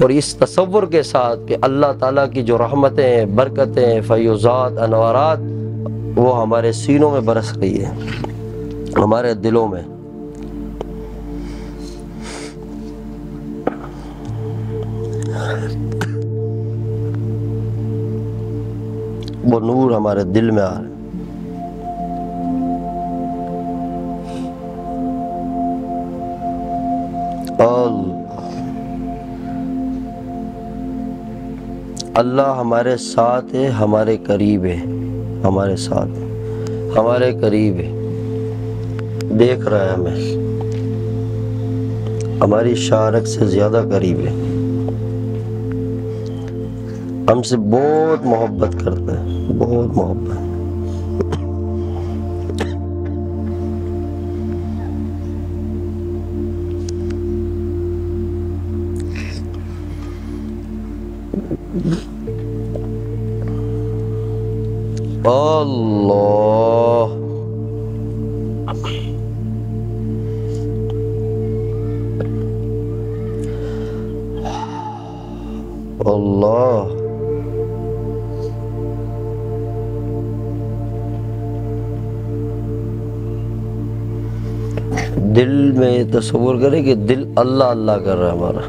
और इस तसव्वुर के साथ कि अल्लाह ताला की जो रहमतें, बरकतें, फैज़ात, अनवारात वो हमारे सीनों में बरस रही है, हमारे दिलों में। वो नूर हमारे दिल में आ रहा है। अल्लाह हमारे साथ है, हमारे करीब है, हमारे साथ है, हमारे करीब है, देख रहा है हमें, हमारी शारक से ज़्यादा करीब है, हमसे बहुत मोहब्बत करता है, बहुत मोहब्बत। अल्लाह अल्लाह दिल में तस्वुर करें कि दिल अल्लाह अल्लाह कर रहा है हमारा।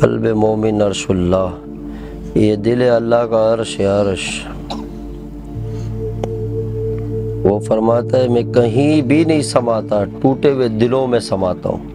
कल्ब मोमिन अर्शुल्लाह, ये दिल अल्लाह का अर्श है, अर्श। वो फरमाता है मैं कहीं भी नहीं समाता, टूटे हुए दिलों में समाता हूँ।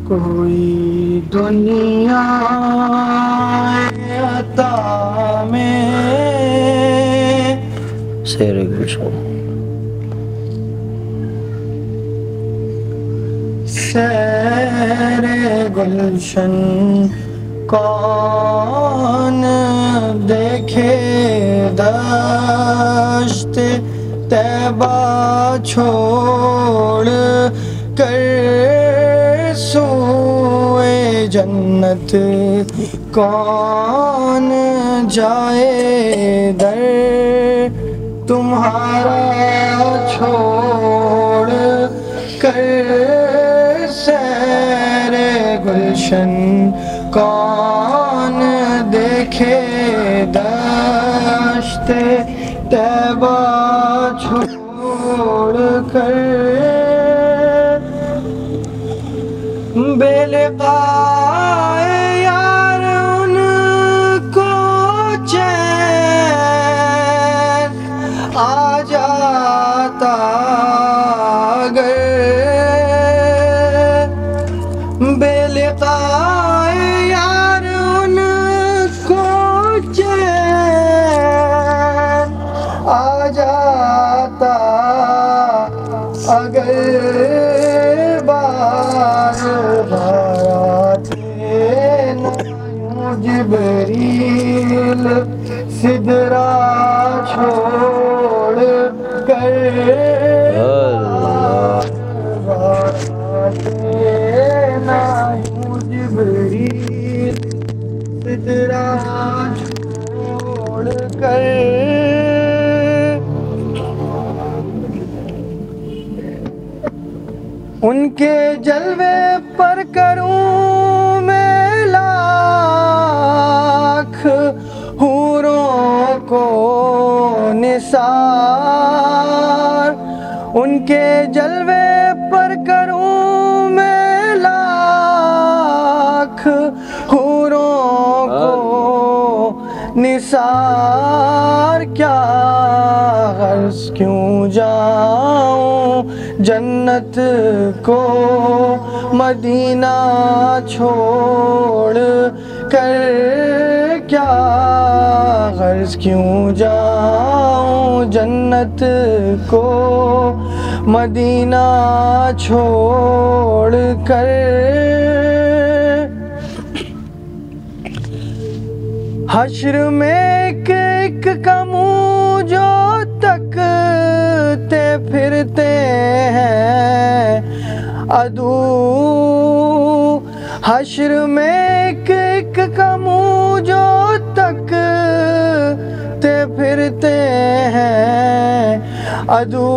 कोई दुनिया अता में शेर गुलशन, शेरे गुलशन कौन देखे दश्त तैबा छोड़ कर सोए जन्नत कौन जाए दर तुम्हारा छोड़ कर सैरे गुलशन कौन देखे दश्त तैबा छोड़ कर बेलिक़ाए यार उनको चैन आ जाता अगर, बेलिक़ाए यार उनको चैन आ जाता अगर जिब्रील सिदरा छोड़ कर जिब्रील सिदरा छोड़ कर उनके जलवे पर करूं मैं लाख हूरों को निसार, उनके जलवे पर करूं मैं लाख हूरों को निसार, क्या गर्ज क्यों जाऊं जन्नत को मदीना छोड़ कर, क्या गर्ज क्यों जाऊं जन्नत को मदीना छोड़ कर। हश्र में एक एक का मुँह जो तकते फिरते हैं अदू। हश्र में एक एक का मुँह जो तकते फिरते हैं अदू।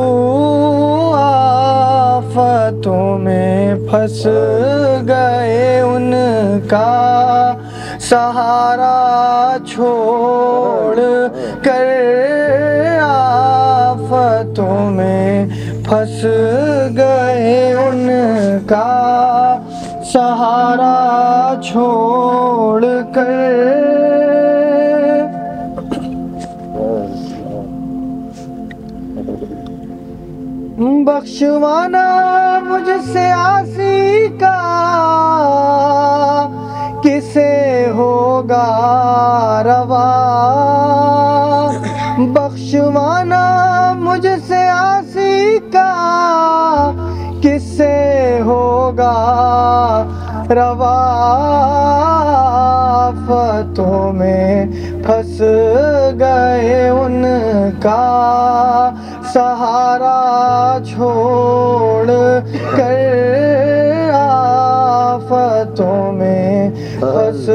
आफतों में फंस गए उनका सहारा छोड़ कर। आफतों में फंस गए उनका सहारा छोड़ कर। बख्शवाना मुझसे आसी का किसे होगा रवा। बख्शवाना मुझसे आसी का किसे होगा रवा। आफतों में फंस गए उनका सहारा छोड़ कर। आफतों में फंस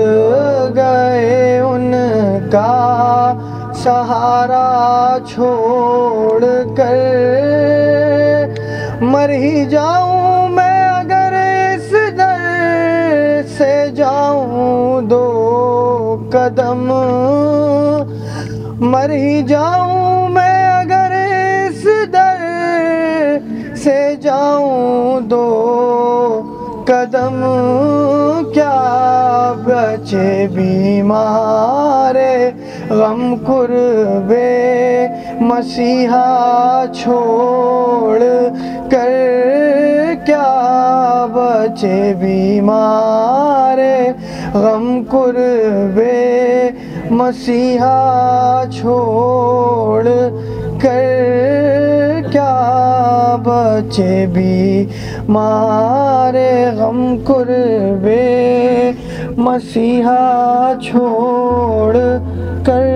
गए उनका सहारा छोड़ कर। मर ही जाऊं मैं अगर इस दर से जाऊं दो कदम। मर ही जाऊं मैं अगर इस दर से जाऊं दो कदम। क्या बचे बीमारे गम कुर्बे मसीहा छोड़ कर। क्या बचे बीमारे गम कुर्बे मसीहा छोड़ कर। क्या बचे बीमारे गम कुर्बे मसीहा छोड़ कर।